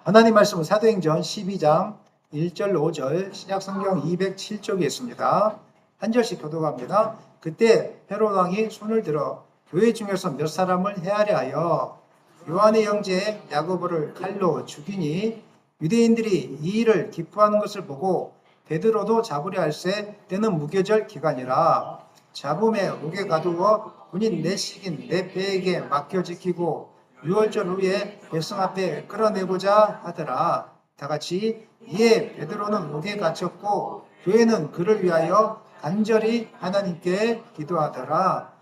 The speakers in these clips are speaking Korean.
하나님 말씀은 사도행전 12장 1절 5절 신약성경 207쪽에 있습니다. 한 절씩 교독합니다. 그때 헤롯 왕이 손을 들어 교회 중에서 몇 사람을 헤아려 하여 요한의 형제 야고보를 칼로 죽이니 유대인들이 이 일을 기뻐하는 것을 보고 베드로도 잡으려 할세 때는 무교절 기간이라 잡음에 옥에 가두어 군인 내식인 내 배에게 맡겨 지키고 6월절 후에 백성 앞에 끌어내고자 하더라. 다 같이 이에 베드로는 옥에 갇혔고 교회는 그를 위하여 간절히 하나님께 기도하더라.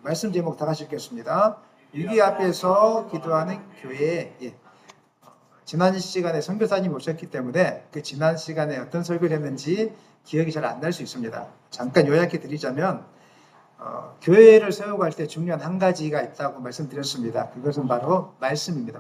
말씀 제목 다 같이 읽겠습니다. 위기 앞에서 기도하는 교회. 지난 시간에 선교사님이 오셨기 때문에 그 지난 시간에 어떤 설교를 했는지 기억이 잘 안 날 수 있습니다. 잠깐 요약해 드리자면 교회를 세우고 할 때 중요한 한 가지가 있다고 말씀드렸습니다. 그것은 바로 말씀입니다.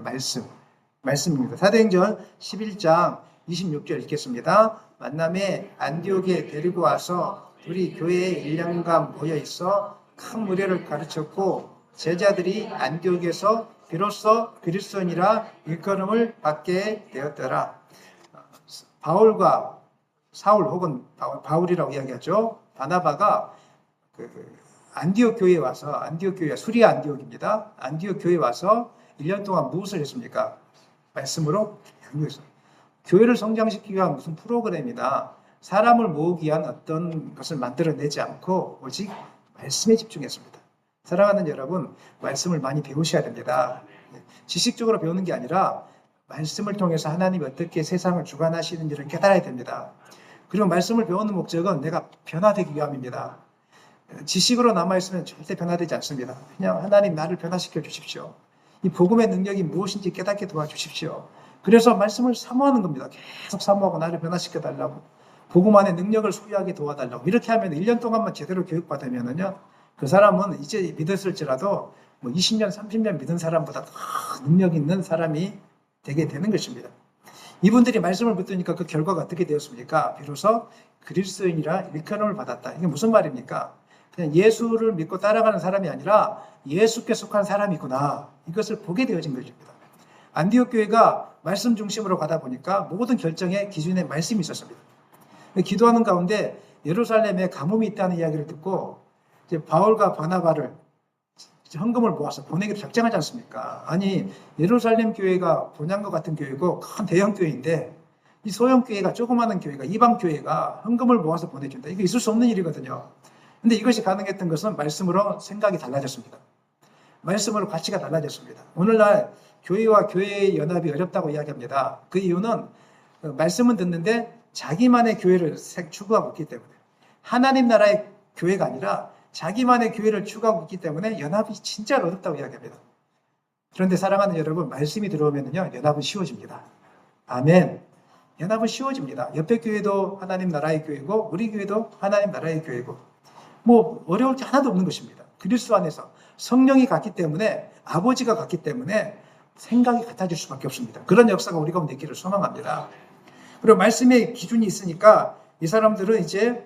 말씀입니다. 사도행전 11장 26절 읽겠습니다. 만남에 안디옥에 데리고 와서 둘이 교회에 1년간 모여 있어 큰 무리를 가르쳤고 제자들이 안디옥에서 비로소 그리스도인이라 일컬음을 받게 되었더라. 바울과 사울 혹은 바울이라고 이야기하죠. 바나바가 안디옥 교회에 와서, 안디옥 교회가 수리아 안디옥입니다. 안디옥 교회에 와서 1년 동안 무엇을 했습니까? 말씀으로 양육했어요. 교회를 성장시키기 위한 무슨 프로그램이나 사람을 모으기 위한 어떤 것을 만들어내지 않고 오직 말씀에 집중했습니다. 사랑하는 여러분, 말씀을 많이 배우셔야 됩니다. 지식적으로 배우는 게 아니라 말씀을 통해서 하나님이 어떻게 세상을 주관하시는지를 깨달아야 됩니다. 그리고 말씀을 배우는 목적은 내가 변화되기 위함입니다. 지식으로 남아있으면 절대 변화되지 않습니다. 그냥 하나님 나를 변화시켜 주십시오. 이 복음의 능력이 무엇인지 깨닫게 도와주십시오. 그래서 말씀을 사모하는 겁니다. 계속 사모하고 나를 변화시켜 달라고. 복음 안에 능력을 소유하게 도와달라고. 이렇게 하면 1년 동안만 제대로 교육받으면은요, 그 사람은 이제 믿었을지라도 뭐 20년, 30년 믿은 사람보다 더 능력 있는 사람이 되게 되는 것입니다. 이분들이 말씀을 붙드니까 그 결과가 어떻게 되었습니까? 비로소 그리스도인이라 일컬음을 받았다. 이게 무슨 말입니까? 그냥 예수를 믿고 따라가는 사람이 아니라 예수께 속한 사람이구나. 이것을 보게 되어진 것입니다. 안디옥 교회가 말씀 중심으로 가다 보니까 모든 결정의 기준에 말씀이 있었습니다. 기도하는 가운데 예루살렘에 가뭄이 있다는 이야기를 듣고 이제 바울과 바나바를 헌금을 모아서 보내기로 작정하지 않습니까? 아니, 예루살렘 교회가 본향과 같은 교회고 큰 대형 교회인데 이 소형 교회가, 조그마한 교회가, 이방 교회가 헌금을 모아서 보내준다. 이거 있을 수 없는 일이거든요. 근데 이것이 가능했던 것은 말씀으로 생각이 달라졌습니다. 말씀으로 가치가 달라졌습니다. 오늘날 교회와 교회의 연합이 어렵다고 이야기합니다. 그 이유는 말씀은 듣는데 자기만의 교회를 추구하고 있기 때문에, 하나님 나라의 교회가 아니라 자기만의 교회를 추구하고 있기 때문에 연합이 진짜 어렵다고 이야기합니다. 그런데 사랑하는 여러분, 말씀이 들어오면요, 연합은 쉬워집니다. 아멘. 연합은 쉬워집니다. 옆에 교회도 하나님 나라의 교회고 우리 교회도 하나님 나라의 교회고 뭐 어려울 게 하나도 없는 것입니다. 그리스도 안에서 성령이 같기 때문에, 아버지가 같기 때문에 생각이 같아질 수밖에 없습니다. 그런 역사가 우리 가운데 있기를 소망합니다. 그리고 말씀의 기준이 있으니까 이 사람들은 이제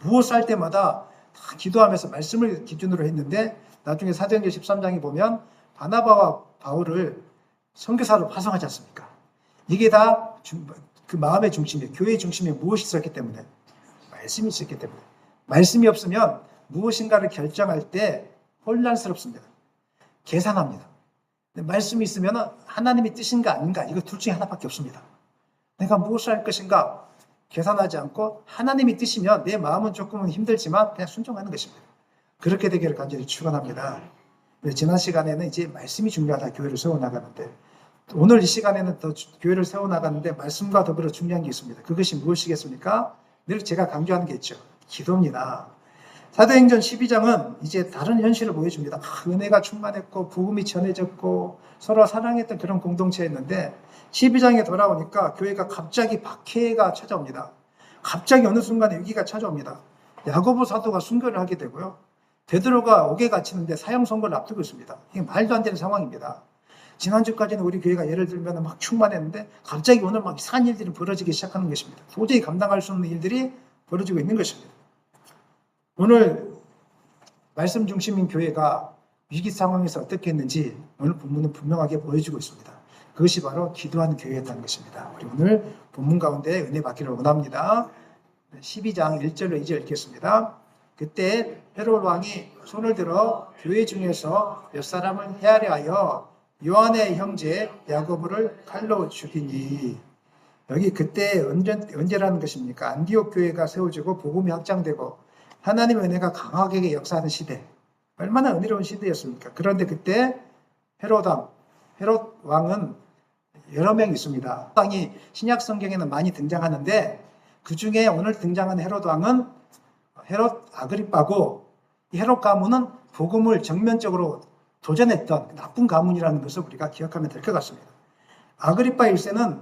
무엇을 할 때마다 다 기도하면서 말씀을 기준으로 했는데, 나중에 사도행전 13장에 보면 바나바와 바울을 선교사로 파송하지 않습니까? 이게 다 그 마음의 중심에, 교회의 중심에 무엇이 있었기 때문에? 말씀이 있었기 때문에. 말씀이 없으면 무엇인가를 결정할 때 혼란스럽습니다. 계산합니다. 근데 말씀이 있으면 하나님의 뜻인가 아닌가, 이거 둘 중에 하나밖에 없습니다. 내가 무엇을 할 것인가 계산하지 않고 하나님의 뜻이면 내 마음은 조금은 힘들지만 그냥 순종하는 것입니다. 그렇게 되기를 간절히 축원합니다. 지난 시간에는 이제 말씀이 중요하다, 교회를 세워나가는데, 오늘 이 시간에는 더 교회를 세워나가는데 말씀과 더불어 중요한 게 있습니다. 그것이 무엇이겠습니까? 늘 제가 강조하는 게 있죠. 기도입니다. 사도행전 12장은 이제 다른 현실을 보여줍니다. 은혜가 충만했고 복음이 전해졌고 서로 사랑했던 그런 공동체였는데, 12장에 돌아오니까 교회가 갑자기 박해가 찾아옵니다. 갑자기 어느 순간에 위기가 찾아옵니다. 야고보 사도가 순교를 하게 되고요, 베드로가 옥에 갇히는데 사형 선고를 앞두고 있습니다. 이게 말도 안 되는 상황입니다. 지난주까지는 우리 교회가 예를 들면 막 충만했는데 갑자기 오늘 막 이상한 일들이 벌어지기 시작하는 것입니다. 도저히 감당할 수 없는 일들이 벌어지고 있는 것입니다. 오늘 말씀 중심인 교회가 위기 상황에서 어떻게 했는지 오늘 본문은 분명하게 보여주고 있습니다. 그것이 바로 기도하는 교회였다는 것입니다. 우리 오늘 본문 가운데 은혜 받기를 원합니다. 12장 1절로 2절 읽겠습니다. 그때 헤롯 왕이 손을 들어 교회 중에서 몇 사람을 헤아려 하여 요한의 형제 야고보를 칼로 죽이니. 여기 그때 언제라는 것입니까? 안디옥 교회가 세워지고 복음이 확장되고 하나님의 은혜가 강하게 역사하는 시대. 얼마나 은혜로운 시대였습니까? 그런데 그때 헤롯 왕은 여러 명 있습니다. 왕이 신약 성경에는 많이 등장하는데 그 중에 오늘 등장하는 헤롯 왕은 헤롯 아그리빠고, 이 헤롯 가문은 복음을 정면적으로 도전했던 나쁜 가문이라는 것을 우리가 기억하면 될 것 같습니다. 아그리빠 1세는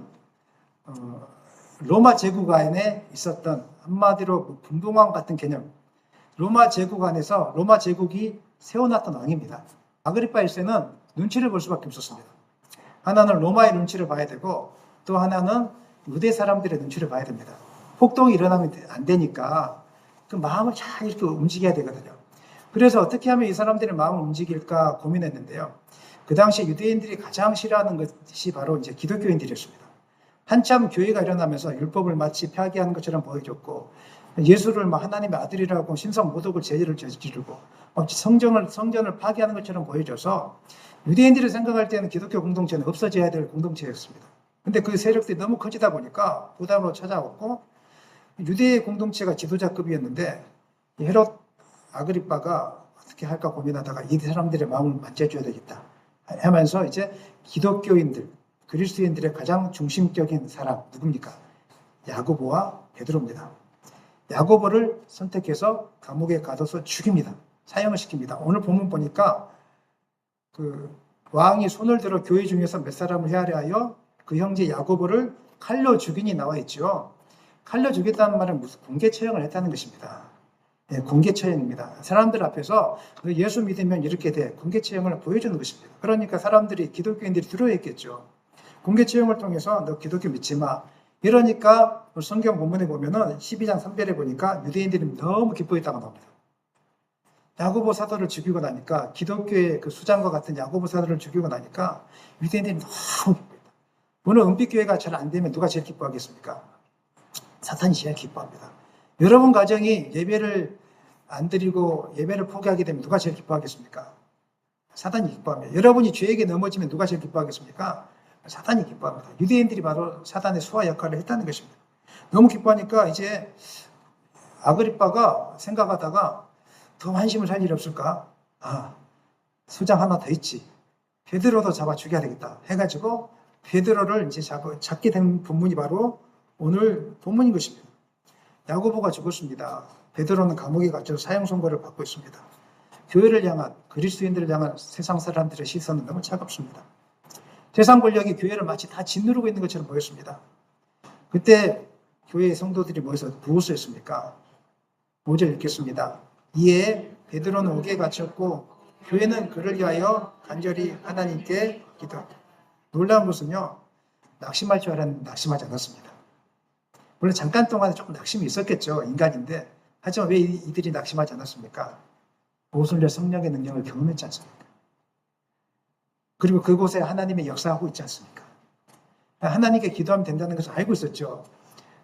로마 제국 안에 있었던 한마디로 분봉왕 같은 개념, 로마 제국 안에서 로마 제국이 세워놨던 왕입니다. 아그리빠 1세는 눈치를 볼 수밖에 없었습니다. 하나는 로마의 눈치를 봐야 되고 또 하나는 유대 사람들의 눈치를 봐야 됩니다. 폭동이 일어나면 안 되니까 그 마음을 잘 이렇게 움직여야 되거든요. 그래서 어떻게 하면 이 사람들의 마음을 움직일까 고민했는데요. 그 당시 유대인들이 가장 싫어하는 것이 바로 이제 기독교인들이었습니다. 한참 교회가 일어나면서 율법을 마치 폐하게하는 것처럼 보여줬고 예수를 하나님의 아들이라고 신성 모독을 제의를 저지르고 성전을 파괴하는 것처럼 보여줘서 유대인들이 생각할 때는 기독교 공동체는 없어져야 될 공동체였습니다. 근데 그 세력들이 너무 커지다 보니까 부담으로 찾아왔고 유대 공동체가 지도자급이었는데 헤롯 아그리빠가 어떻게 할까 고민하다가 이 사람들의 마음을 만져줘야 되겠다 하면서 이제 기독교인들, 그리스도인들의 가장 중심적인 사람 누굽니까? 야고보와 베드로입니다. 야고보를 선택해서 감옥에 가둬서 죽입니다. 사형을 시킵니다. 오늘 본문 보니까 그 왕이 손을 들어 교회 중에서 몇 사람을 헤아려 하여 그 형제 야고보를 칼로 죽이니 나와 있죠. 칼로 죽였다는 말은 무슨 공개 처형을 했다는 것입니다. 네, 공개 처형입니다. 사람들 앞에서 예수 믿으면 이렇게 돼 공개 처형을 보여주는 것입니다. 그러니까 사람들이 기독교인들이 두려워했겠죠. 공개 처형을 통해서 너 기독교 믿지 마. 이러니까 성경 본문에 보면은 12장 3절에 보니까 유대인들이 너무 기뻐했다고 나옵니다. 야고보 사도를 죽이고 나니까 기독교의 그 수장과 같은 야고보 사도를 죽이고 나니까 유대인들이 너무 기뻐했다. 오늘 은빛교회가 잘 안 되면 누가 제일 기뻐하겠습니까? 사탄이 제일 기뻐합니다. 여러분 가정이 예배를 안 드리고 예배를 포기하게 되면 누가 제일 기뻐하겠습니까? 사탄이 기뻐합니다. 여러분이 죄에게 넘어지면 누가 제일 기뻐하겠습니까? 사탄이 기뻐합니다. 유대인들이 바로 사탄의 수하 역할을 했다는 것입니다. 너무 기뻐하니까 이제 아그리빠가 생각하다가 더 환심을 살 일이 없을까? 수장 하나 더 있지. 베드로도 잡아 죽여야 되겠다. 해가지고 베드로를 이제 잡게 된 본문이 바로 오늘 본문인 것입니다. 야고보가 죽었습니다. 베드로는 감옥에 갇혀 사형 선고를 받고 있습니다. 교회를 향한, 그리스도인들을 향한 세상 사람들의 시선은 너무 차갑습니다. 세상 권력이 교회를 마치 다 짓누르고 있는 것처럼 보였습니다. 그때 교회의 성도들이 모여서 무엇을 했습니까? 5절 읽겠습니다. 이에 베드로는 옥에 갇혔고 교회는 그를 위하여 간절히 하나님께 기도했다. 놀라운 것은요, 낙심할 줄 알았는데 낙심하지 않았습니다. 물론 잠깐 동안에 조금 낙심이 있었겠죠. 인간인데. 하지만 왜 이들이 낙심하지 않았습니까? 오순절 성령의 능력을 경험했지 않습니까? 그리고 그곳에 하나님의 역사하고 있지 않습니까? 하나님께 기도하면 된다는 것을 알고 있었죠.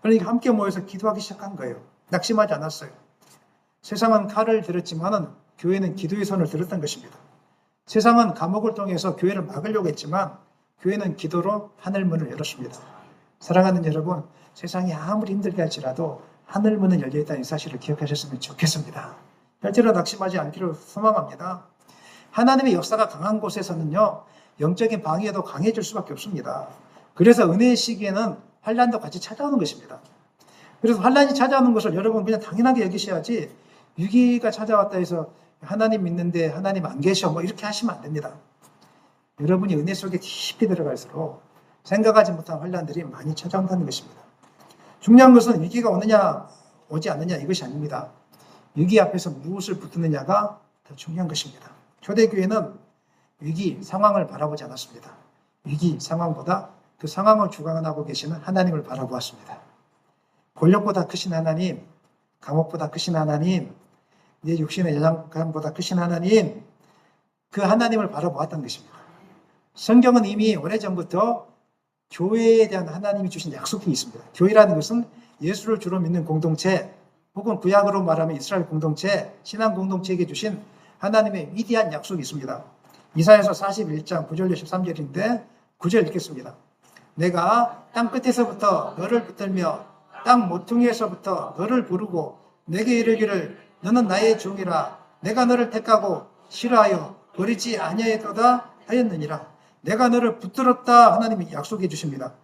그러니까 함께 모여서 기도하기 시작한 거예요. 낙심하지 않았어요. 세상은 칼을 들었지만은 교회는 기도의 손을 들었던 것입니다. 세상은 감옥을 통해서 교회를 막으려고 했지만 교회는 기도로 하늘문을 열었습니다. 사랑하는 여러분, 세상이 아무리 힘들게 할지라도 하늘문은 열려있다는 이 사실을 기억하셨으면 좋겠습니다. 절대로 낙심하지 않기를 소망합니다. 하나님의 역사가 강한 곳에서는요, 영적인 방해도 강해질 수밖에 없습니다. 그래서 은혜의 시기에는 환란도 같이 찾아오는 것입니다. 그래서 환란이 찾아오는 것을 여러분 그냥 당연하게 여기셔야지, 위기가 찾아왔다 해서 하나님 믿는데 하나님 안 계셔 뭐 이렇게 하시면 안 됩니다. 여러분이 은혜 속에 깊이 들어갈수록 생각하지 못한 환란들이 많이 찾아온다는 것입니다. 중요한 것은 위기가 오느냐 오지 않느냐 이것이 아닙니다. 위기 앞에서 무엇을 붙드느냐가 더 중요한 것입니다. 초대교회는 위기 상황을 바라보지 않았습니다. 위기 상황보다 그 상황을 주관하고 계시는 하나님을 바라보았습니다. 권력보다 크신 하나님, 감옥보다 크신 하나님, 내 육신의 연약함보다 크신 하나님, 그 하나님을 바라보았던 것입니다. 성경은 이미 오래전부터 교회에 대한 하나님이 주신 약속이 있습니다. 교회라는 것은 예수를 주로 믿는 공동체, 혹은 구약으로 말하면 이스라엘 공동체, 신앙 공동체에게 주신 하나님의 위대한 약속이 있습니다. 이사야서 41장 9절 13절인데 9절 읽겠습니다. 내가 땅 끝에서부터 너를 붙들며 땅 모퉁이에서부터 너를 부르고 내게 이르기를 너는 나의 종이라. 내가 너를 택하고 싫어하여 버리지 아니하였도다 하였느니라. 내가 너를 붙들었다. 하나님이 약속해 주십니다.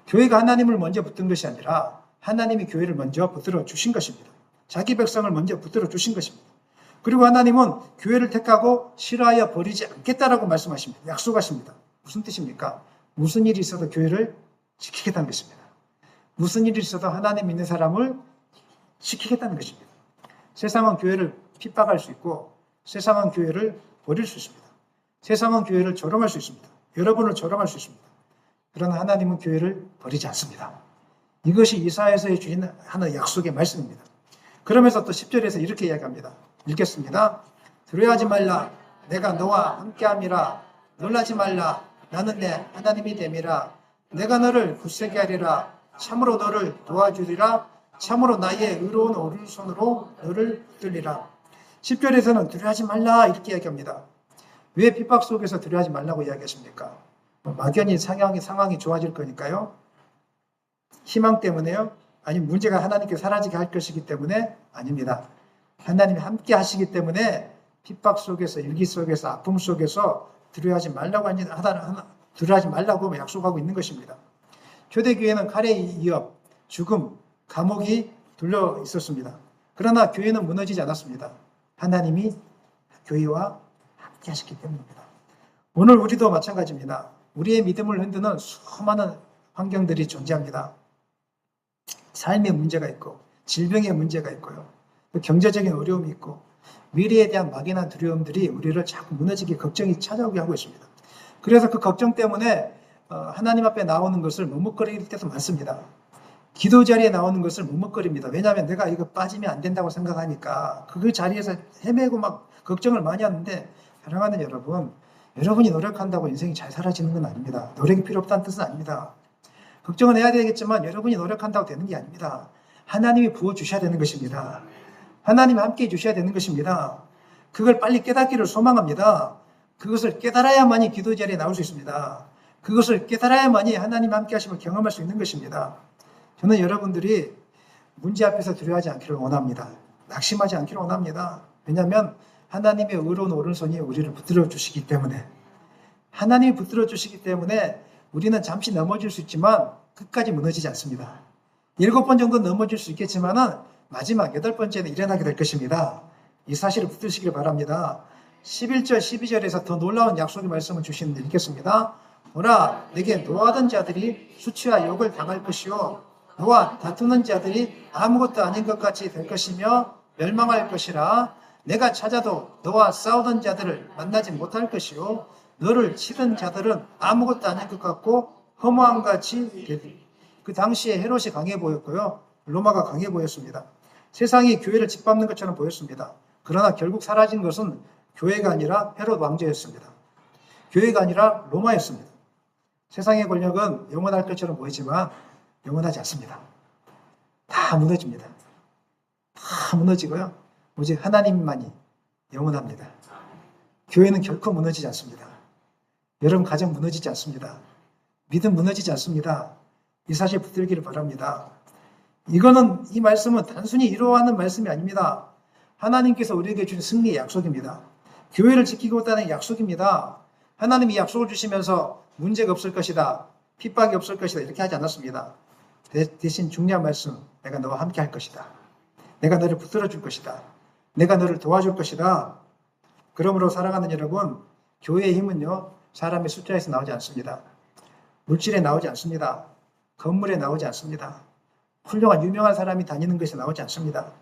교회가 하나님을 먼저 붙든 것이 아니라 하나님이 교회를 먼저 붙들어 주신 것입니다. 자기 백성을 먼저 붙들어 주신 것입니다. 그리고 하나님은 교회를 택하고 싫어하여 버리지 않겠다라고 말씀하십니다. 약속하십니다. 무슨 뜻입니까? 무슨 일이 있어도 교회를 지키겠다는 것입니다. 무슨 일이 있어도 하나님 믿는 사람을 지키겠다는 것입니다. 세상은 교회를 핍박할 수 있고 세상은 교회를 버릴 수 있습니다. 세상은 교회를 조롱할 수 있습니다. 여러분을 조롱할 수 있습니다. 그러나 하나님은 교회를 버리지 않습니다. 이것이 이사야서에 주신 하나의 약속의 말씀입니다. 그러면서 또 10절에서 이렇게 이야기합니다. 읽겠습니다. 두려워하지 말라. 내가 너와 함께함이라. 놀라지 말라. 나는 내 하나님이 됨이라. 내가 너를 굳세게 하리라. 참으로 너를 도와주리라. 참으로 나의 의로운 오른손으로 너를 붙들리라. 10절에서는 두려워하지 말라 이렇게 이야기합니다. 왜 핍박 속에서 두려워하지 말라고 이야기하십니까? 막연히 상황이 좋아질 거니까요? 희망 때문에요? 아니면 문제가 하나님께 사라지게 할 것이기 때문에? 아닙니다. 하나님이 함께 하시기 때문에 핍박 속에서, 일기 속에서, 아픔 속에서 두려워하지 말라고 약속하고 있는 것입니다. 초대교회는 칼의 위협, 죽음, 감옥이 둘러 있었습니다. 그러나 교회는 무너지지 않았습니다. 하나님이 교회와 함께 하셨기 때문입니다. 오늘 우리도 마찬가지입니다. 우리의 믿음을 흔드는 수많은 환경들이 존재합니다. 삶의 문제가 있고 질병의 문제가 있고요. 또 경제적인 어려움이 있고 미래에 대한 막연한 두려움들이 우리를 자꾸 무너지게 걱정이 찾아오게 하고 있습니다. 그래서 그 걱정 때문에 하나님 앞에 나오는 것을 머뭇거릴 때도 많습니다. 기도 자리에 나오는 것을 머뭇거립니다. 왜냐하면 내가 이거 빠지면 안 된다고 생각하니까 그 자리에서 헤매고 막 걱정을 많이 하는데, 사랑하는 여러분, 여러분이 노력한다고 인생이 잘 사라지는 건 아닙니다. 노력이 필요 없다는 뜻은 아닙니다. 걱정은 해야 되겠지만 여러분이 노력한다고 되는 게 아닙니다. 하나님이 부어주셔야 되는 것입니다. 하나님이 함께 해주셔야 되는 것입니다. 그걸 빨리 깨닫기를 소망합니다. 그것을 깨달아야만이 기도 자리에 나올 수 있습니다. 그것을 깨달아야만이 하나님 함께 하심을 경험할 수 있는 것입니다. 저는 여러분들이 문제 앞에서 두려워하지 않기를 원합니다. 낙심하지 않기를 원합니다. 왜냐하면 하나님의 의로운 오른손이 우리를 붙들어 주시기 때문에, 하나님이 붙들어 주시기 때문에 우리는 잠시 넘어질 수 있지만 끝까지 무너지지 않습니다. 7번 정도 넘어질 수 있겠지만 마지막 8번째는 일어나게 될 것입니다. 이 사실을 붙드시길 바랍니다. 11절, 12절에서 더 놀라운 약속의 말씀을 주시는데 읽겠습니다. 보라, 내게 노하던 자들이 수치와 욕을 당할 것이요 너와 다투는 자들이 아무것도 아닌 것 같이 될 것이며 멸망할 것이라. 내가 찾아도 너와 싸우던 자들을 만나지 못할 것이요 너를 치던 자들은 아무것도 아닌 것 같고 허무함 같이 되리. 그 당시에 헤롯이 강해 보였고요, 로마가 강해 보였습니다. 세상이 교회를 짓밟는 것처럼 보였습니다. 그러나 결국 사라진 것은 교회가 아니라 헤롯 왕조였습니다. 교회가 아니라 로마였습니다. 세상의 권력은 영원할 것처럼 보이지만 영원하지 않습니다. 다 무너집니다. 다 무너지고요, 오직 하나님만이 영원합니다. 교회는 결코 무너지지 않습니다. 여러분 가정 무너지지 않습니다. 믿음 무너지지 않습니다. 이 사실 붙들기를 바랍니다. 이 말씀은 단순히 이루어하는 말씀이 아닙니다. 하나님께서 우리에게 주신 승리의 약속입니다. 교회를 지키겠다는 약속입니다. 하나님이 약속을 주시면서 문제가 없을 것이다, 핍박이 없을 것이다 이렇게 하지 않았습니다. 대신 중요한 말씀, 내가 너와 함께 할 것이다. 내가 너를 붙들어 줄 것이다. 내가 너를 도와줄 것이다. 그러므로 사랑하는 여러분, 교회의 힘은요, 사람의 숫자에서 나오지 않습니다. 물질에 나오지 않습니다. 건물에 나오지 않습니다. 훌륭한 유명한 사람이 다니는 것에 나오지 않습니다.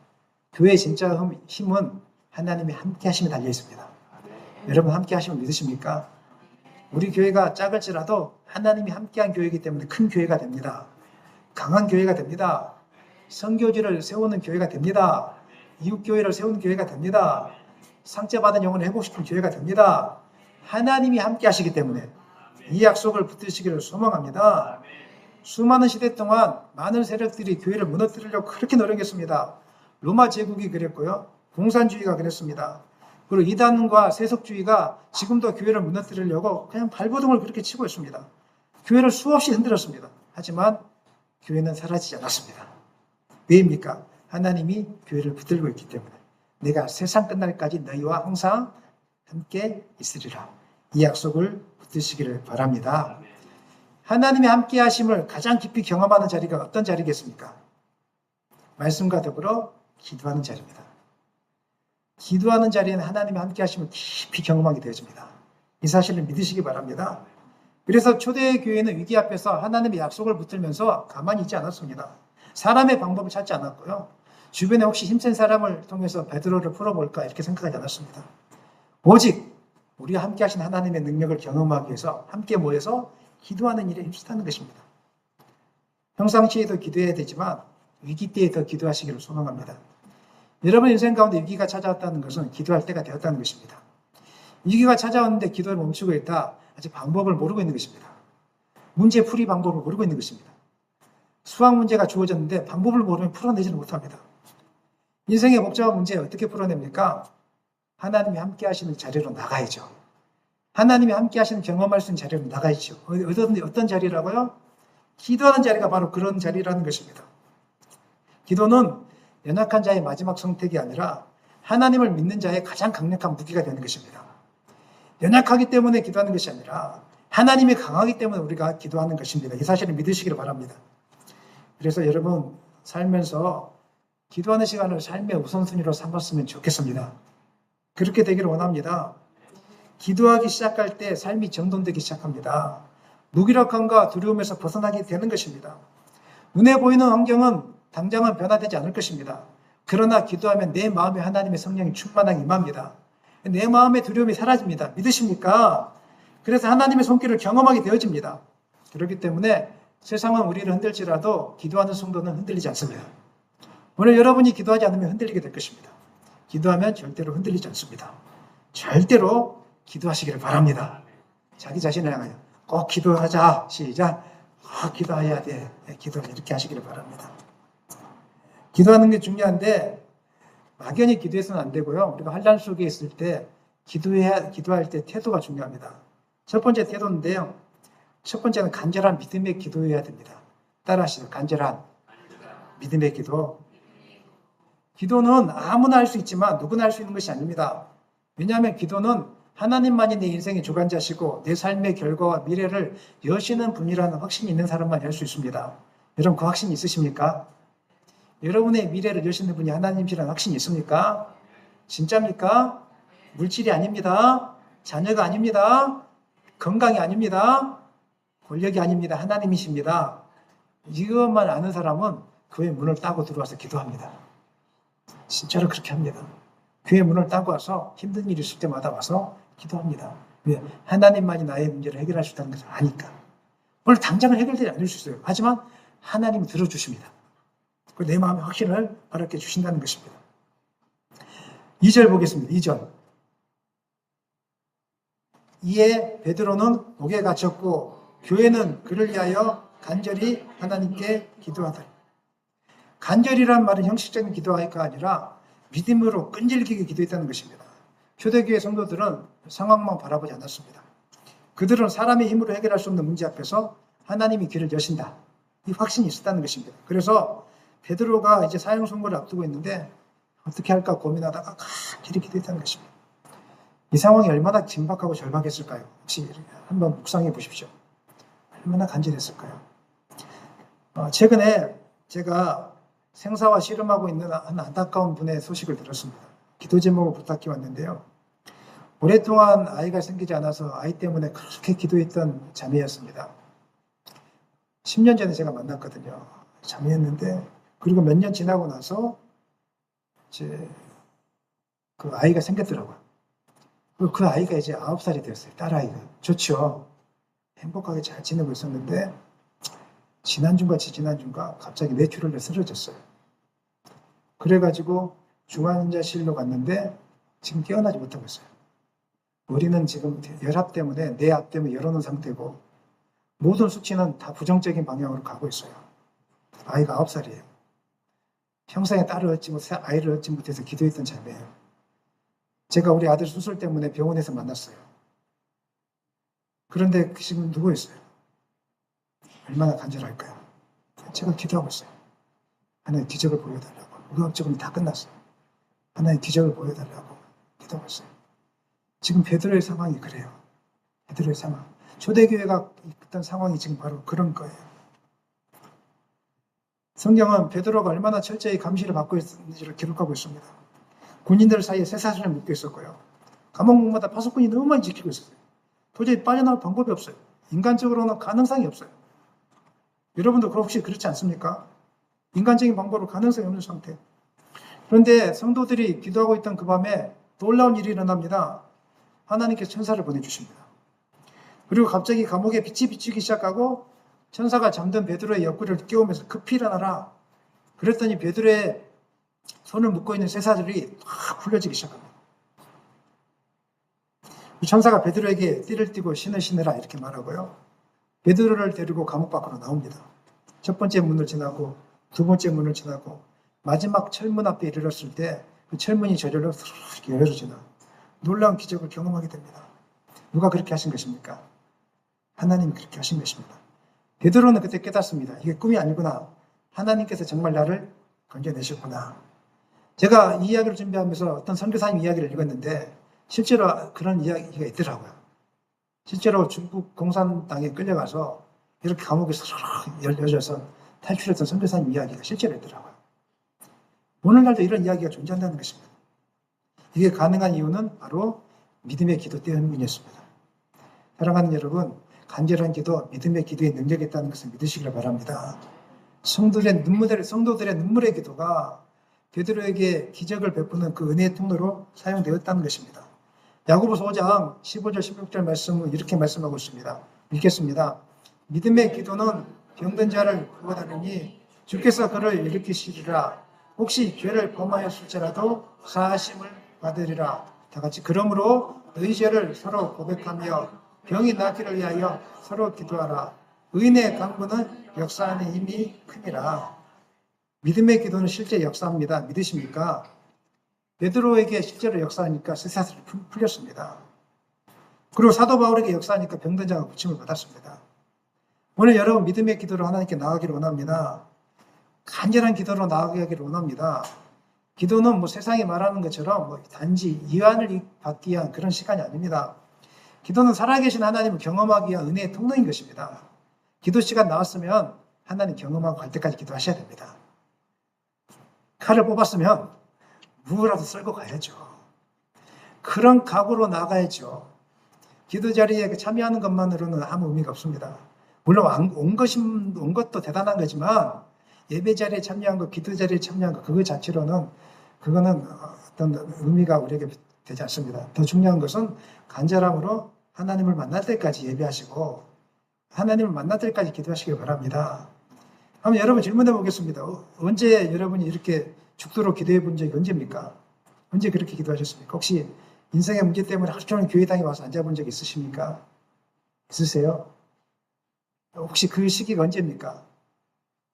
교회의 진짜 힘은 하나님이 함께 하심에 달려 있습니다. 여러분 함께 하심을 믿으십니까? 우리 교회가 작을지라도 하나님이 함께한 교회이기 때문에 큰 교회가 됩니다. 강한 교회가 됩니다. 선교지를 세우는 교회가 됩니다. 이웃교회를 세우는 교회가 됩니다. 상처받은 영혼을 회복시키는 교회가 됩니다. 하나님이 함께 하시기 때문에, 이 약속을 붙드시기를 소망합니다. 수많은 시대 동안 많은 세력들이 교회를 무너뜨리려고 그렇게 노력했습니다. 로마 제국이 그랬고요. 공산주의가 그랬습니다. 그리고 이단과 세속주의가 지금도 교회를 무너뜨리려고 그냥 발버둥을 그렇게 치고 있습니다. 교회를 수없이 흔들었습니다. 하지만 교회는 사라지지 않았습니다. 왜입니까? 하나님이 교회를 붙들고 있기 때문에. 내가 세상 끝날까지 너희와 항상 함께 있으리라. 이 약속을 붙드시기를 바랍니다. 하나님의 함께 하심을 가장 깊이 경험하는 자리가 어떤 자리겠습니까? 말씀과 더불어 기도하는 자리입니다. 기도하는 자리에는 하나님의 함께 하심을 깊이 경험하게 되어집니다. 이 사실을 믿으시기 바랍니다. 그래서 초대의 교회는 위기 앞에서 하나님의 약속을 붙들면서 가만히 있지 않았습니다. 사람의 방법을 찾지 않았고요. 주변에 혹시 힘센 사람을 통해서 베드로를 풀어볼까 이렇게 생각하지 않았습니다. 오직 우리와 함께 하신 하나님의 능력을 경험하기 위해서 함께 모여서 기도하는 일에 힘쓰다는 것입니다. 평상시에도 기도해야 되지만 위기 때에 더 기도하시기를 소망합니다. 여러분 인생 가운데 위기가 찾아왔다는 것은 기도할 때가 되었다는 것입니다. 위기가 찾아왔는데 기도를 멈추고 있다. 아직 방법을 모르고 있는 것입니다. 문제 풀이 방법을 모르고 있는 것입니다. 수학 문제가 주어졌는데 방법을 모르면 풀어내지는 못합니다. 인생의 복잡한 문제 어떻게 풀어냅니까? 하나님이 함께 하시는 자리로 나가야죠. 하나님이 함께 하시는 경험할 수 있는 자리로 나가야죠. 어떤 자리라고요? 기도하는 자리가 바로 그런 자리라는 것입니다. 기도는 연약한 자의 마지막 선택이 아니라 하나님을 믿는 자의 가장 강력한 무기가 되는 것입니다. 연약하기 때문에 기도하는 것이 아니라 하나님이 강하기 때문에 우리가 기도하는 것입니다. 이 사실을 믿으시기를 바랍니다. 그래서 여러분 살면서 기도하는 시간을 삶의 우선순위로 삼았으면 좋겠습니다. 그렇게 되기를 원합니다. 기도하기 시작할 때 삶이 정돈되기 시작합니다. 무기력함과 두려움에서 벗어나게 되는 것입니다. 눈에 보이는 환경은 당장은 변화되지 않을 것입니다. 그러나 기도하면 내 마음에 하나님의 성령이 충만하게 임합니다. 내 마음의 두려움이 사라집니다. 믿으십니까? 그래서 하나님의 손길을 경험하게 되어집니다. 그렇기 때문에 세상은 우리를 흔들지라도 기도하는 성도는 흔들리지 않습니다. 오늘 여러분이 기도하지 않으면 흔들리게 될 것입니다. 기도하면 절대로 흔들리지 않습니다. 절대로 기도하시기를 바랍니다. 자기 자신을 향하여 꼭 기도하자. 시작. 꼭 기도해야 돼. 기도 이렇게 하시기를 바랍니다. 기도하는 게 중요한데 막연히 기도해서는 안 되고요. 우리가 환난 속에 있을 때 기도할 때 태도가 중요합니다. 첫 번째 태도인데요. 첫 번째는 간절한 믿음의 기도해야 됩니다. 따라하시죠. 간절한 믿음의 기도. 기도는 아무나 할 수 있지만 누구나 할 수 있는 것이 아닙니다. 왜냐하면 기도는 하나님만이 내 인생의 주관자시고 내 삶의 결과와 미래를 여시는 분이라는 확신이 있는 사람만이 할 수 있습니다. 여러분 그 확신이 있으십니까? 여러분의 미래를 여시는 분이 하나님이라는 확신이 있습니까? 진짜입니까? 물질이 아닙니다. 자녀가 아닙니다. 건강이 아닙니다. 권력이 아닙니다. 하나님이십니다. 이것만 아는 사람은 교회 문을 따고 들어와서 기도합니다. 진짜로 그렇게 합니다. 교회 문을 따고 와서 힘든 일이 있을 때마다 와서 기도합니다. 왜? 하나님만이 나의 문제를 해결할 수 있다는 것을 아니까. 오늘 당장은 해결되지 않을 수 있어요. 하지만 하나님이 들어주십니다. 내 마음의 확신을 허락해 주신다는 것입니다. 2절 보겠습니다. 2절. 이에 베드로는 옥에 갇혔고 교회는 그를 위하여 간절히 하나님께 기도하더라. 간절이란 말은 형식적인 기도가 아니라 믿음으로 끈질기게 기도했다는 것입니다. 초대교회 성도들은 상황만 바라보지 않았습니다. 그들은 사람의 힘으로 해결할 수 없는 문제 앞에서 하나님이 길을 여신다. 이 확신이 있었다는 것입니다. 그래서 베드로가 이제 사형 선고를 앞두고 있는데 어떻게 할까 고민하다가 간절히 기도했다는 것입니다. 이 상황이 얼마나 긴박하고 절박했을까요? 혹시 한번 묵상해 보십시오. 얼마나 간절했을까요? 최근에 제가 생사와 씨름하고 있는 한 안타까운 분의 소식을 들었습니다. 기도 제목을 부탁해 왔는데요. 오랫동안 아이가 생기지 않아서 아이 때문에 그렇게 기도했던 자매였습니다. 10년 전에 제가 만났거든요. 자매였는데 그리고 몇 년 지나고 나서 이제 그 아이가 생겼더라고요. 그 아이가 이제 9살이 되었어요. 딸아이가. 좋죠. 행복하게 잘 지내고 있었는데 지난주인가 갑자기 뇌출혈로 쓰러졌어요. 그래가지고 중환자실로 갔는데 지금 깨어나지 못하고 있어요. 우리는 지금 열압 때문에 뇌압 때문에 열어놓은 상태고 모든 수치는 다 부정적인 방향으로 가고 있어요. 아이가 9살이에요. 평생에 딸을 얻지 못해 아이를 얻지 못해서 기도했던 자매예요. 제가 우리 아들 수술 때문에 병원에서 만났어요. 그런데 지금 누구 있어요? 얼마나 간절할까요? 제가 기도하고 있어요. 하나님 기적을 보여달라고. 의학적으로 다 끝났어요. 하나님 기적을 보여달라고 기도하고 있어요. 지금 베드로의 상황이 그래요. 베드로의 상황. 초대교회가 있던 상황이 지금 바로 그런 거예요. 성경은 베드로가 얼마나 철저히 감시를 받고 있는지를 기록하고 있습니다. 군인들 사이에 쇠사슬을 묶여 있었고요. 감옥문마다 파수꾼이 너무 많이 지키고 있었어요. 도저히 빠져나올 방법이 없어요. 인간적으로는 가능성이 없어요. 여러분도 혹시 그렇지 않습니까? 인간적인 방법으로 가능성이 없는 상태. 그런데 성도들이 기도하고 있던 그 밤에 놀라운 일이 일어납니다. 하나님께서 천사를 보내주십니다. 그리고 갑자기 감옥에 빛이 비추기 시작하고 천사가 잠든 베드로의 옆구리를 깨우면서 급히 일어나라. 그랬더니 베드로의 손을 묶고 있는 쇠사슬이 확 풀려지기 시작합니다. 천사가 베드로에게 띠를 띠고 신을 신으라 이렇게 말하고요. 베드로를 데리고 감옥 밖으로 나옵니다. 첫 번째 문을 지나고 두 번째 문을 지나고 마지막 철문 앞에 이르렀을 때 그 철문이 저절로 열어지는 놀라운 기적을 경험하게 됩니다. 누가 그렇게 하신 것입니까? 하나님이 그렇게 하신 것입니다. 베드로는 그때 깨닫습니다. 이게 꿈이 아니구나. 하나님께서 정말 나를 건져내셨구나. 제가 이 이야기를 준비하면서 어떤 선교사님 이야기를 읽었는데 실제로 그런 이야기가 있더라고요. 실제로 중국 공산당에 끌려가서 이렇게 감옥에 열려져서 탈출했던 선교사님 이야기가 실제로 있더라고요. 오늘날도 이런 이야기가 존재한다는 것입니다. 이게 가능한 이유는 바로 믿음의 기도 때문이었습니다. 사랑하는 여러분, 간절한 기도, 믿음의 기도에 능력이 있다는 것을 믿으시기를 바랍니다. 성도들의 눈물의 기도가 베드로에게 기적을 베푸는 그 은혜의 통로로 사용되었다는 것입니다. 야고보서 5장 15절 16절 말씀은 이렇게 말씀하고 있습니다. 읽겠습니다. 믿음의 기도는 병든 자를 구원하느니 주께서 그를 일으키시리라. 혹시 죄를 범하였을지라도 사하심을 받으리라. 다 같이 그러므로 너희 죄를 서로 고백하며 병이 낫기를 위하여 서로 기도하라. 의인의 강구는 역사하는 힘이 크니라. 믿음의 기도는 실제 역사합니다. 믿으십니까? 베드로에게 실제로 역사하니까 쇠사슬이 풀렸습니다. 그리고 사도 바울에게 역사하니까 병든 자가 고침을 받았습니다. 오늘 여러분 믿음의 기도로 하나님께 나아가기를 원합니다. 간절한 기도로 나아가기를 원합니다. 기도는 세상이 말하는 것처럼 단지 이완을 받기 위한 그런 시간이 아닙니다. 기도는 살아계신 하나님을 경험하기 위한 은혜의 통로인 것입니다. 기도 시간 나왔으면 하나님 경험하고 갈 때까지 기도하셔야 됩니다. 칼을 뽑았으면 무라도 썰고 가야죠. 그런 각오로 나가야죠. 기도 자리에 참여하는 것만으로는 아무 의미가 없습니다. 물론 온 것도 대단한 거지만 예배 자리에 참여한 것, 기도 자리에 참여한 것, 그거 자체로는 그거는 어떤 의미가 우리에게 되지 않습니다. 더 중요한 것은 간절함으로 하나님을 만날 때까지 예배하시고 하나님을 만날 때까지 기도하시길 바랍니다. 한번 여러분 질문해 보겠습니다. 언제 여러분이 이렇게 죽도록 기도해 본 적이 언제입니까? 언제 그렇게 기도하셨습니까? 혹시 인생의 문제 때문에 하루 종일 교회당에 와서 앉아본 적 있으십니까? 있으세요? 혹시 그 시기가 언제입니까?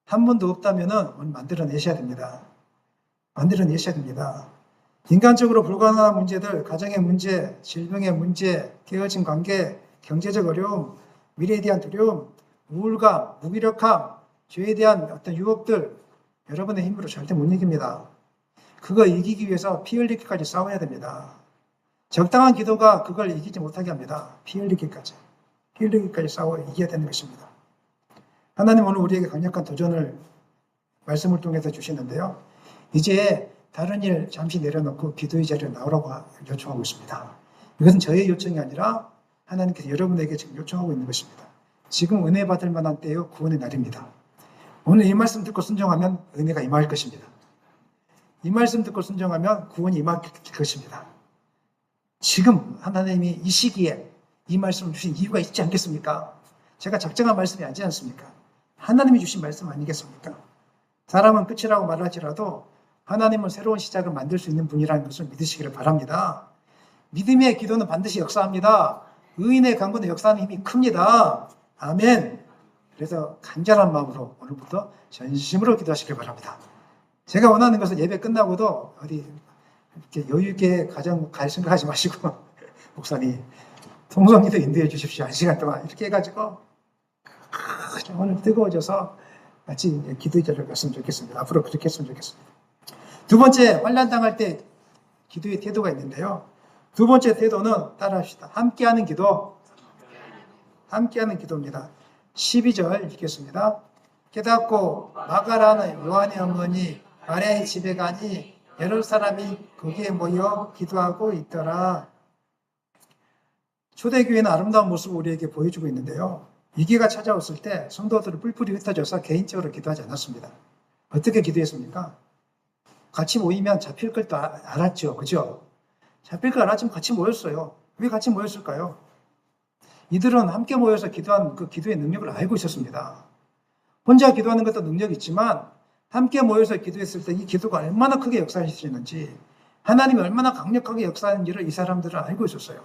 한 번도 없다면 만들어내셔야 됩니다. 만들어내셔야 됩니다. 인간적으로 불가능한 문제들, 가정의 문제, 질병의 문제, 깨어진 관계, 경제적 어려움, 미래에 대한 두려움, 우울감, 무기력함, 죄에 대한 어떤 유혹들, 여러분의 힘으로 절대 못 이깁니다. 그거 이기기 위해서 피 흘리기까지 싸워야 됩니다. 적당한 기도가 그걸 이기지 못하게 합니다. 피 흘리기까지 싸워 이겨야 되는 것입니다. 하나님 오늘 우리에게 강력한 도전을 말씀을 통해서 주시는데요. 이제 다른 일 잠시 내려놓고 기도의 자리에 나오라고 요청하고 있습니다. 이것은 저의 요청이 아니라 하나님께서 여러분에게 지금 요청하고 있는 것입니다. 지금 은혜 받을 만한 때요, 구원의 날입니다. 오늘 이 말씀 듣고 순종하면 은혜가 임할 것입니다. 이 말씀 듣고 순종하면 구원이 임할 것입니다. 지금 하나님이 이 시기에 이 말씀을 주신 이유가 있지 않겠습니까? 제가 작정한 말씀이 아니지 않습니까? 하나님이 주신 말씀 아니겠습니까? 사람은 끝이라고 말할지라도 하나님은 새로운 시작을 만들 수 있는 분이라는 것을 믿으시기를 바랍니다. 믿음의 기도는 반드시 역사합니다. 의인의 간구는 역사하는 힘이 큽니다. 아멘. 그래서 간절한 마음으로 오늘부터 전심으로 기도하시길 바랍니다. 제가 원하는 것은 예배 끝나고도 어디 이렇게 여유 있게 가정 갈 생각하지 마시고 목사님 통성기도 인도해 주십시오. 1시간 동안 이렇게 해가지고 오늘 뜨거워져서 같이 기도의 자리를 갔으면 좋겠습니다. 앞으로 그렇게 했으면 좋겠습니다. 두 번째, 환난 당할 때 기도의 태도가 있는데요. 두 번째 태도는 따라합시다. 함께하는 기도. 함께하는 기도입니다. 12절 읽겠습니다. 깨닫고 마가라는 요한의 어머니 마리아의 집에 가니 여러 사람이 거기에 모여 기도하고 있더라. 초대교회는 아름다운 모습을 우리에게 보여주고 있는데요. 위기가 찾아왔을 때 성도들은 뿔뿔이 흩어져서 개인적으로 기도하지 않았습니다. 어떻게 기도했습니까? 같이 모이면 잡힐 걸 또 알았죠. 그죠? 잡힐 걸 알았지만 같이 모였어요. 왜 같이 모였을까요? 이들은 함께 모여서 기도한 그 기도의 능력을 알고 있었습니다. 혼자 기도하는 것도 능력이 있지만 함께 모여서 기도했을 때 이 기도가 얼마나 크게 역사하시는지, 하나님이 얼마나 강력하게 역사하는지를 이 사람들은 알고 있었어요.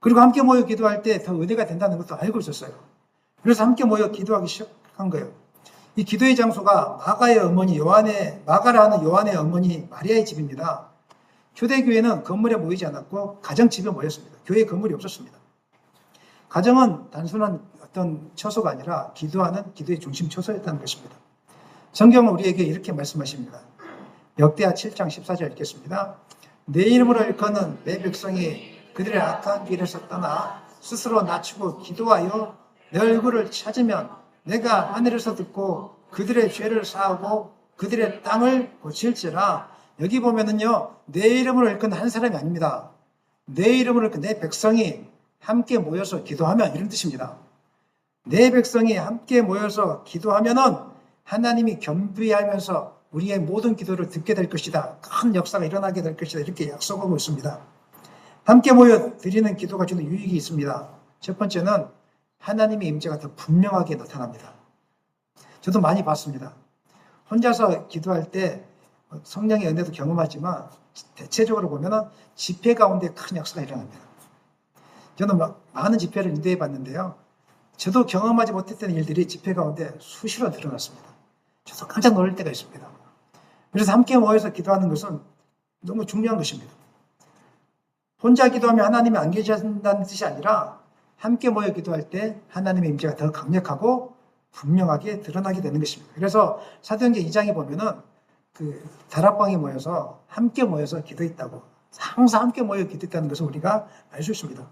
그리고 함께 모여 기도할 때 더 은혜가 된다는 것도 알고 있었어요. 그래서 함께 모여 기도하기 시작한 거예요. 이 기도의 장소가 마가라는 요한의 어머니 마리아의 집입니다. 초대교회는 건물에 모이지 않았고 가정집에 모였습니다. 교회 건물이 없었습니다. 가정은 단순한 어떤 처소가 아니라 기도하는 기도의 중심 처소였다는 것입니다. 성경은 우리에게 이렇게 말씀하십니다. 역대하 7장 14절 읽겠습니다. 내 이름으로 일컫는 내 백성이 그들의 악한 길에서 떠나 스스로 낮추고 기도하여 내 얼굴을 찾으면 내가 하늘에서 듣고 그들의 죄를 사하고 그들의 땅을 고칠지라. 여기 보면은요, 내 이름으로 일컫는 한 사람이 아닙니다. 내 이름으로 일컫는 내 백성이 함께 모여서 기도하면, 이런 뜻입니다. 내 백성이 함께 모여서 기도하면은 하나님이 겸비하면서 우리의 모든 기도를 듣게 될 것이다. 큰 역사가 일어나게 될 것이다. 이렇게 약속하고 있습니다. 함께 모여 드리는 기도가 주는 유익이 있습니다. 첫 번째는 하나님의 임재가 더 분명하게 나타납니다. 저도 많이 봤습니다. 혼자서 기도할 때 성령의 은혜도 경험하지만 대체적으로 보면은 집회 가운데 큰 역사가 일어납니다. 저는 많은 집회를 인도해 봤는데요. 저도 경험하지 못했던 일들이 집회 가운데 수시로 드러났습니다. 저도 깜짝 놀랄 때가 있습니다. 그래서 함께 모여서 기도하는 것은 너무 중요한 것입니다. 혼자 기도하면 하나님이 안 계신다는 뜻이 아니라 함께 모여 기도할 때 하나님의 임재가 더 강력하고 분명하게 드러나게 되는 것입니다. 그래서 사도행전 2장에 보면은 그 다락방에 모여서 함께 모여서 기도했다고, 항상 함께 모여 기도했다는 것을 우리가 알 수 있습니다.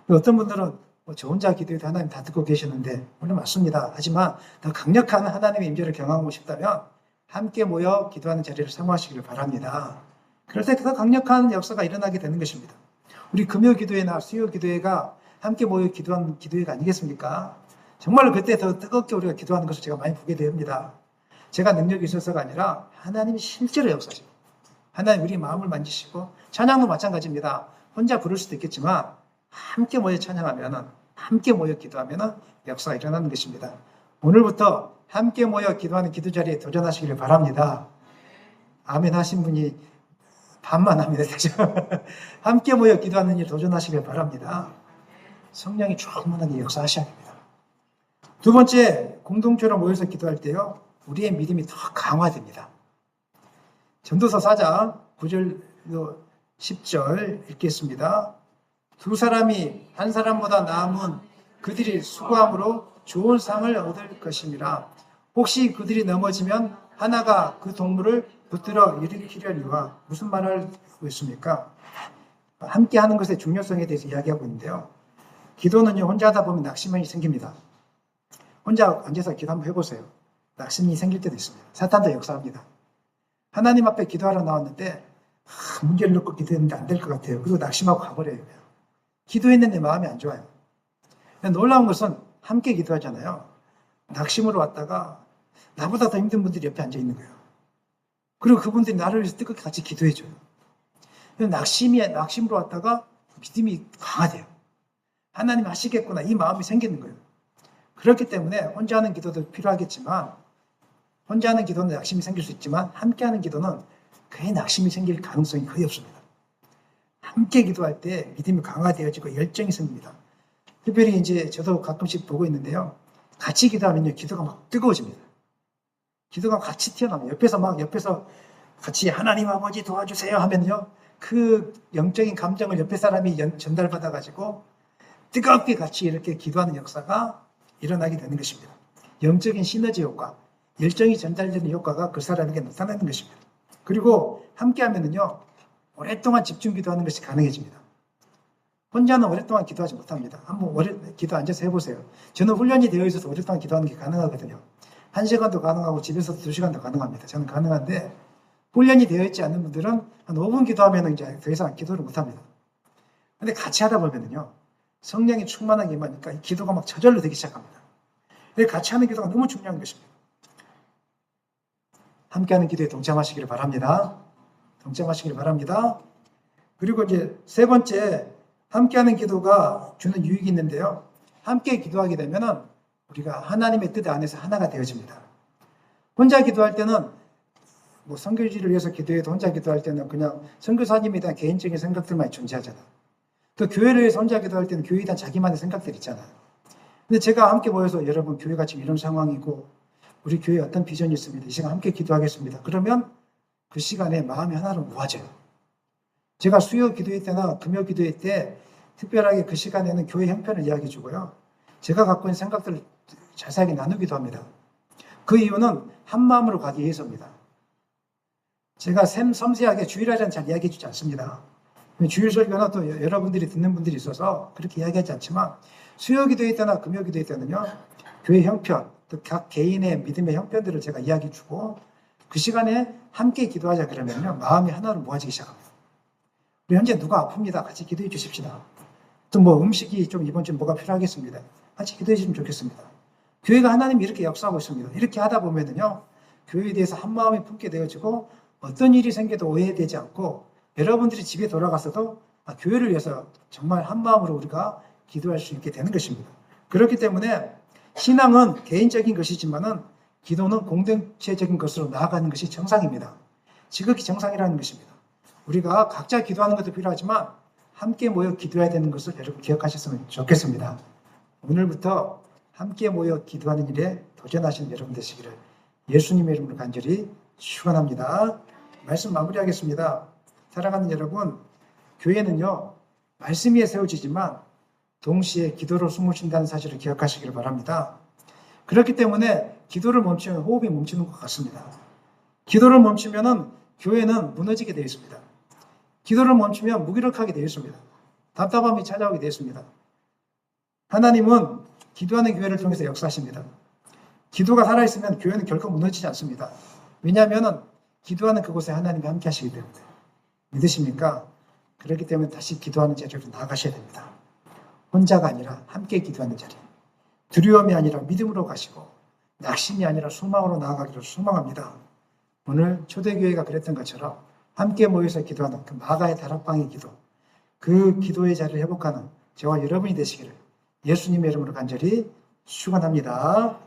어떤 분들은 저 혼자 기도해도 하나님 다 듣고 계시는데, 물론 맞습니다. 하지만 더 강력한 하나님의 임재를 경험하고 싶다면 함께 모여 기도하는 자리를 사모하시기를 바랍니다. 그럴 때 더 강력한 역사가 일어나게 되는 것입니다. 우리 금요 기도회나 수요 기도회가 함께 모여 기도하는 기도회가 아니겠습니까? 정말로 그때 더 뜨겁게 우리가 기도하는 것을 제가 많이 보게 됩니다. 제가 능력이 있어서가 아니라 하나님이 실제로 역사하시고, 하나님 우리 마음을 만지시고, 찬양도 마찬가지입니다. 혼자 부를 수도 있겠지만 함께 모여 찬양하면은, 함께 모여 기도하면은 역사가 일어나는 것입니다. 오늘부터 함께 모여 기도하는 기도 자리에 도전하시기를 바랍니다. 아멘 하신 분이 반만 합니다. 함께 모여 기도하는 일 도전하시길 바랍니다. 성령이 충만하게 역사하셔야 됩니다. 두 번째, 공동체로 모여서 기도할 때요, 우리의 믿음이 더 강화됩니다. 전도서 4장 9절 10절 읽겠습니다. 두 사람이 한 사람보다 나음은 그들이 수고함으로 좋은 상을 얻을 것입니다. 혹시 그들이 넘어지면 하나가 그 동물을 붙들어 일으키려니와. 무슨 말을 하고 있습니까? 함께 하는 것의 중요성에 대해서 이야기하고 있는데요. 기도는요, 혼자 하다 보면 낙심이 생깁니다. 혼자 앉아서 기도 한번 해보세요. 낙심이 생길 때도 있습니다. 사탄도 역사합니다. 하나님 앞에 기도하러 나왔는데 문제를 놓고 기도했는데 안 될 것 같아요. 그리고 낙심하고 가버려요. 기도했는데 마음이 안 좋아요. 놀라운 것은 함께 기도하잖아요. 낙심으로 왔다가 나보다 더 힘든 분들이 옆에 앉아 있는 거예요. 그리고 그분들이 나를 위해서 뜨겁게 같이 기도해줘요. 낙심으로 왔다가 믿음이 강화돼요. 하나님 하시겠구나, 이 마음이 생기는 거예요. 그렇기 때문에 혼자 하는 기도도 필요하겠지만, 혼자 하는 기도는 낙심이 생길 수 있지만 함께 하는 기도는 그의 낙심이 생길 가능성이 거의 없습니다. 함께 기도할 때 믿음이 강화되어지고 열정이 생깁니다. 특별히 이제 저도 가끔씩 보고 있는데요. 같이 기도하면요, 기도가 막 뜨거워집니다. 기도가 같이 튀어나와요. 옆에서 같이 하나님 아버지 도와주세요 하면요, 그 영적인 감정을 옆에 사람이 전달받아가지고 뜨겁게 같이 이렇게 기도하는 역사가 일어나게 되는 것입니다. 영적인 시너지 효과, 열정이 전달되는 효과가 그 사람에게 나타나는 것입니다. 그리고 함께 하면은요, 오랫동안 집중 기도하는 것이 가능해집니다. 혼자는 오랫동안 기도하지 못합니다. 한번 기도 앉아서 해보세요. 저는 훈련이 되어 있어서 오랫동안 기도하는 게 가능하거든요. 1시간도 가능하고 집에서도 2시간도 가능합니다. 저는 가능한데, 훈련이 되어 있지 않은 분들은 한 5분 기도하면 이제 더 이상 기도를 못합니다. 근데 같이 하다 보면은요, 성령이 충만하게 임하니까 이 기도가 막 저절로 되기 시작합니다. 같이 하는 기도가 너무 중요한 것입니다. 함께하는 기도에 동참하시기를 바랍니다. 동참하시기를 바랍니다. 그리고 이제 세 번째, 함께하는 기도가 주는 유익이 있는데요. 함께 기도하게 되면은 우리가 하나님의 뜻 안에서 하나가 되어집니다. 혼자 기도할 때는 뭐 선교지를 위해서 기도해도 혼자 기도할 때는 그냥 선교사님에 대한 개인적인 생각들만 존재하잖아요. 또 교회를 위해서 혼자 기도할 때는 교회에 대한 자기만의 생각들이 있잖아요. 근데 제가 함께 모여서 여러분 교회가 지금 이런 상황이고 우리 교회에 어떤 비전이 있습니다. 이 시간 함께 기도하겠습니다. 그러면 그 시간에 마음이 하나로 모아져요. 제가 수요 기도회 때나 금요 기도회 때 특별하게 그 시간에는 교회 형편을 이야기해 주고요. 제가 갖고 있는 생각들을 자세하게 나누기도 합니다. 그 이유는 한 마음으로 가기 위해서입니다. 제가 섬세하게 주일날에는 잘 이야기해 주지 않습니다. 주일 설교나 또 여러분들이 듣는 분들이 있어서 그렇게 이야기하지 않지만 수요 기도회 때나 금요 기도회 때는요. 교회 형편, 또 각 개인의 믿음의 형편들을 제가 이야기해 주고 그 시간에 함께 기도하자 그러면요. 마음이 하나로 모아지기 시작합니다. 우리 현재 누가 아픕니다. 같이 기도해 주십시다. 또 뭐 음식이 좀 이번 주에 뭐가 필요하겠습니다. 같이 기도해 주시면 좋겠습니다. 교회가 하나님이 이렇게 역사하고 있습니다. 이렇게 하다 보면은요. 교회에 대해서 한 마음이 품게 되어지고 어떤 일이 생겨도 오해되지 않고 여러분들이 집에 돌아가서도 교회를 위해서 정말 한 마음으로 우리가 기도할 수 있게 되는 것입니다. 그렇기 때문에 신앙은 개인적인 것이지만은 기도는 공동체적인 것으로 나아가는 것이 정상입니다. 지극히 정상이라는 것입니다. 우리가 각자 기도하는 것도 필요하지만 함께 모여 기도해야 되는 것을 여러분 기억하셨으면 좋겠습니다. 오늘부터 함께 모여 기도하는 일에 도전하시는 여러분 되시기를 예수님의 이름으로 간절히 축원합니다. 말씀 마무리하겠습니다. 사랑하는 여러분, 교회는요, 말씀 위에 세워지지만 동시에 기도로 숨을 쉰다는 사실을 기억하시기를 바랍니다. 그렇기 때문에 기도를 멈추면 호흡이 멈추는 것 같습니다. 기도를 멈추면 교회는 무너지게 되어 있습니다. 기도를 멈추면 무기력하게 되어 있습니다. 답답함이 찾아오게 되어 있습니다. 하나님은 기도하는 교회를 통해서 역사하십니다. 기도가 살아있으면 교회는 결코 무너지지 않습니다. 왜냐하면 기도하는 그곳에 하나님이 함께 하시기 때문에. 믿으십니까? 그렇기 때문에 다시 기도하는 자리로 나아가셔야 됩니다. 혼자가 아니라 함께 기도하는 자리. 두려움이 아니라 믿음으로 가시고 낙심이 아니라 소망으로 나아가기를 소망합니다. 오늘 초대교회가 그랬던 것처럼 함께 모여서 기도하는 그 마가의 다락방의 기도, 그 기도의 자리를 회복하는 저와 여러분이 되시기를 예수님의 이름으로 간절히 축원합니다.